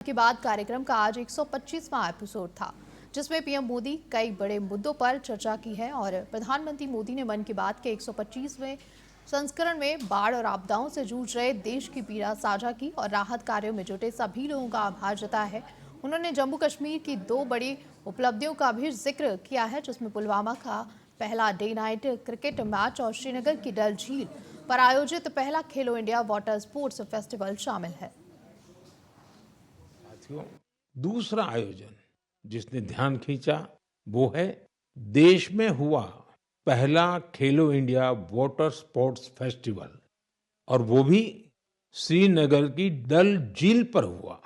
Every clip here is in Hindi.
के बाद कार्यक्रम का आज 125वां एपिसोड था, जिसमें पीएम मोदी कई बड़े मुद्दों पर चर्चा की है। और प्रधानमंत्री मोदी ने मन की बात के 125वें संस्करण में बाढ़ और आपदाओं से जूझ रहे देश की पीड़ा साझा की और राहत कार्यों में जुटे सभी लोगों का आभार जताया है। उन्होंने जम्मू कश्मीर की 2 बड़ी उपलब्धियों का भी जिक्र किया है, जिसमें पुलवामा का पहला डे नाइट क्रिकेट मैच और श्रीनगर की डल झील पर आयोजित पहला खेलो इंडिया वाटर स्पोर्ट्स फेस्टिवल शामिल है। साथियों, दूसरा आयोजन जिसने ध्यान खींचा वो है देश में हुआ पहला खेलो इंडिया वाटर स्पोर्ट्स फेस्टिवल, और वो भी श्रीनगर की डल झील पर हुआ।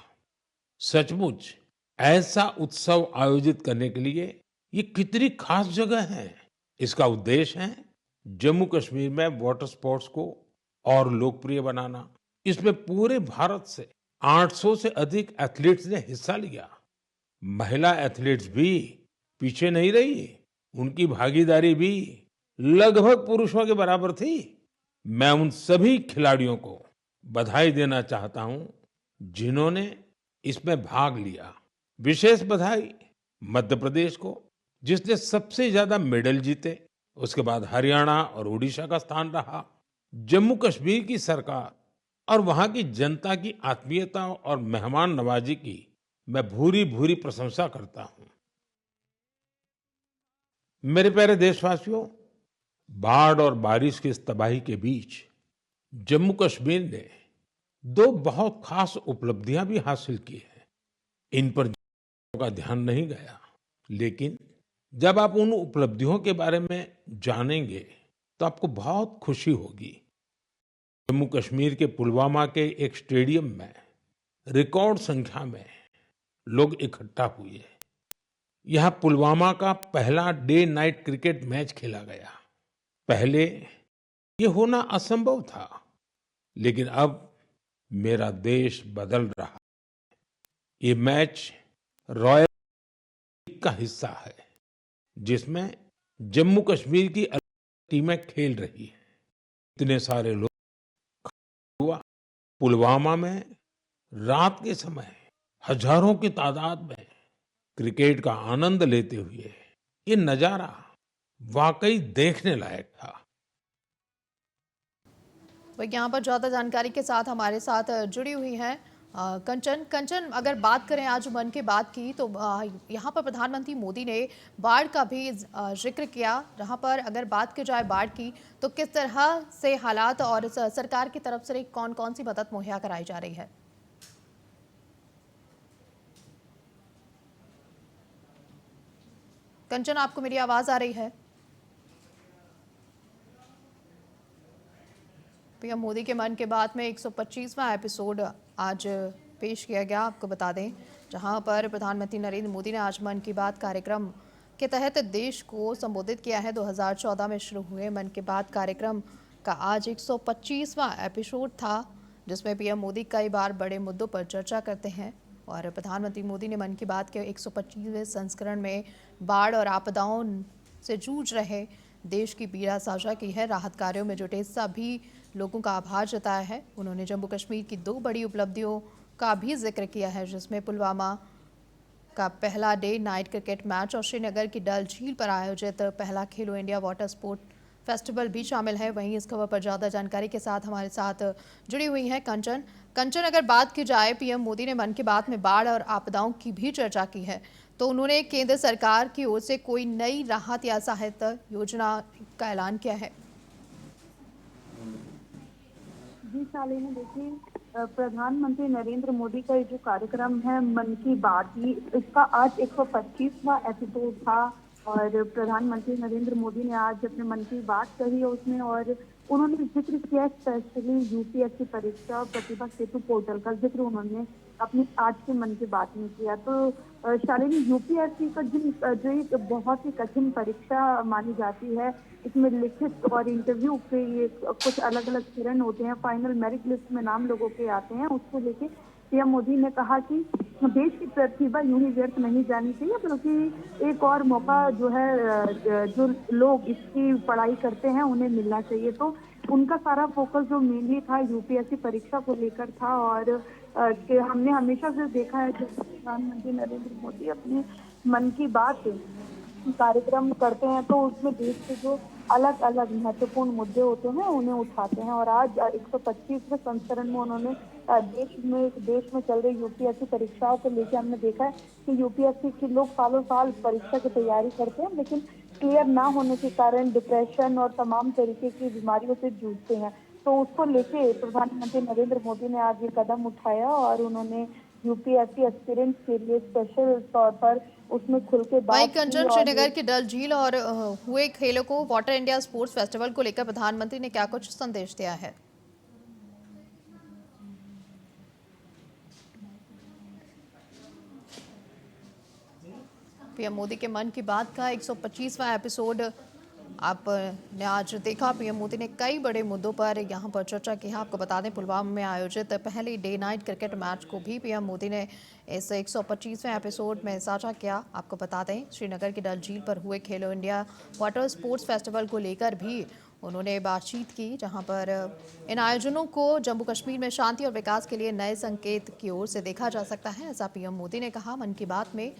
सचमुच ऐसा उत्सव आयोजित करने के लिए ये कितनी खास जगह है। इसका उद्देश्य है जम्मू कश्मीर में वाटर स्पोर्ट्स को और लोकप्रिय बनाना। इसमें पूरे भारत से 800 से अधिक एथलीट्स ने हिस्सा लिया। महिला एथलीट्स भी पीछे नहीं रही, उनकी भागीदारी भी लगभग पुरुषों के बराबर थी। मैं उन सभी खिलाड़ियों को बधाई देना चाहता हूं जिन्होंने इसमें भाग लिया। विशेष बधाई मध्य प्रदेश को, जिसने सबसे ज्यादा मेडल जीते। उसके बाद हरियाणा और उड़ीसा का स्थान रहा। जम्मू कश्मीर की सरकार और वहां की जनता की आत्मीयता और मेहमान नवाजी की मैं भूरी भूरी प्रशंसा करता हूं। मेरे प्यारे देशवासियों, बाढ़ और बारिश की इस तबाही के बीच जम्मू कश्मीर ने 2 बहुत खास उपलब्धियां भी हासिल की हैं। इन पर का ध्यान नहीं गया, लेकिन जब आप उन उपलब्धियों के बारे में जानेंगे तो आपको बहुत खुशी होगी। जम्मू कश्मीर के पुलवामा के एक स्टेडियम में रिकॉर्ड संख्या में लोग इकट्ठा हुए। यहाँ पुलवामा का पहला डे नाइट क्रिकेट मैच खेला गया। पहले ये होना असंभव था, लेकिन अब मेरा देश बदल रहा है। ये मैच रॉयल लीग का हिस्सा है, जिसमें जम्मू कश्मीर की अलग टीमें खेल रही हैं। इतने सारे लोग हुआ पुलवामा में रात के समय हजारों की तादाद में क्रिकेट का आनंद लेते हुए ये नजारा वाकई देखने लायक था। वह यहाँ पर ज्यादा जानकारी के साथ हमारे साथ जुड़ी हुई है कंचन, अगर बात करें आज मन की बात की तो यहाँ पर प्रधानमंत्री मोदी ने बाढ़ का भी जिक्र किया। जहाँ पर अगर बात की जाए बाढ़ की, तो किस तरह से हालात और सरकार की तरफ से कौन कौन सी मदद मुहैया कराई जा रही है? कंचन, आपको मेरी आवाज आ रही है? पीएम मोदी के मन की बात में 125वां एपिसोड आज पेश किया गया। आपको बता दें, जहां पर प्रधानमंत्री नरेंद्र मोदी ने आज मन की बात कार्यक्रम के तहत देश को संबोधित किया है। 2014 में शुरू हुए मन की बात कार्यक्रम का आज 125वां एपिसोड था, जिसमें पीएम मोदी कई बार बड़े मुद्दों पर चर्चा करते हैं। और प्रधानमंत्री मोदी ने मन की बात के 125वें संस्करण में बाढ़ और आपदाओं से जूझ रहे देश की पीड़ा साझा की है। राहत कार्यों में जुटे सभी लोगों का आभार जताया है। उन्होंने जम्मू कश्मीर की 2 बड़ी उपलब्धियों का भी जिक्र किया है, जिसमें पुलवामा का पहला डे नाइट क्रिकेट मैच और श्रीनगर की डल झील पर आयोजित पहला खेलो इंडिया वाटर स्पोर्ट फेस्टिवल भी शामिल है। वहीं इस खबर पर ज़्यादा जानकारी के साथ हमारे साथ जुड़ी हुई हैं कंचन, अगर बात की जाए, पीएम मोदी ने मन की बात में बाढ़ और आपदाओं की भी चर्चा की है, तो उन्होंने केंद्र सरकार की ओर से कोई नई राहत या सहायता योजना का ऐलान किया है? जी शालिनी, देखिए प्रधानमंत्री नरेंद्र मोदी का ये जो कार्यक्रम है मन की बात, ये इसका आज 125वां एपिसोड था। और प्रधानमंत्री नरेंद्र मोदी ने आज अपने मन की बात कही है उसमें, और उन्होंने जिक्र किया स्पेशली यूपीएससी परीक्षा और प्रतिभा सेतु पोर्टल का जिक्र उन्होंने अपनी आज के मन की बात में किया। तो शालिनी, यूपीएससी का जो एक बहुत ही कठिन परीक्षा मानी जाती है, इसमें लिखित और इंटरव्यू के ये कुछ अलग अलग चरण होते हैं। फाइनल मेरिट लिस्ट में नाम लोगों के आते हैं। उसको लेके पीएम मोदी ने कहा कि देश की प्रतिभा यूं ही व्यर्थ नहीं जानी चाहिए, बल्कि एक और मौका जो है जो लोग इसकी पढ़ाई करते हैं उन्हें मिलना चाहिए। तो उनका सारा फोकस जो मेनली था यूपीएससी परीक्षा को लेकर था। और कि हमने हमेशा से देखा है जब प्रधानमंत्री नरेंद्र मोदी अपनी मन की बात कार्यक्रम करते हैं तो उसमें देश के जो अलग अलग महत्वपूर्ण मुद्दे होते हैं उन्हें उठाते हैं। और आज 125वें संस्करण में उन्होंने देश में चल रही यूपीएससी परीक्षाओं को लेकर हमने देखा है कि यूपीएससी के लोग सालों साल परीक्षा की तैयारी करते हैं, लेकिन क्लियर ना होने के कारण डिप्रेशन और तमाम तरीके की बीमारियों से जूझते हैं। तो उसको लेके प्रधानमंत्री नरेंद्र मोदी ने आज ये कदम उठाया और उन्होंने यूपीएससी एस्पिरेंट्स के लिए स्पेशल तौर पर उसमें खुल के वहीं बात की। कंचन, और श्रीनगर की डल झील और हुए खेलों को वाटर इंडिया स्पोर्ट्स फेस्टिवल को लेकर प्रधानमंत्री ने क्या कुछ संदेश दिया है? पीएम मोदी के मन की बात का 125वां एपिसोड आपने आज देखा। पीएम मोदी ने कई बड़े मुद्दों पर यहां पर चर्चा की है। आपको बता दें, पुलवामा में आयोजित पहले डे नाइट क्रिकेट मैच को भी पीएम मोदी ने इस 125वें एपिसोड में साझा किया। आपको बता दें, श्रीनगर की डल झील पर हुए खेलो इंडिया वाटर स्पोर्ट्स फेस्टिवल को लेकर भी उन्होंने बातचीत की, जहां पर इन आयोजनों को जम्मू कश्मीर में शांति और विकास के लिए नए संकेत की ओर से देखा जा सकता है, ऐसा पीएम मोदी ने कहा। मन की बात में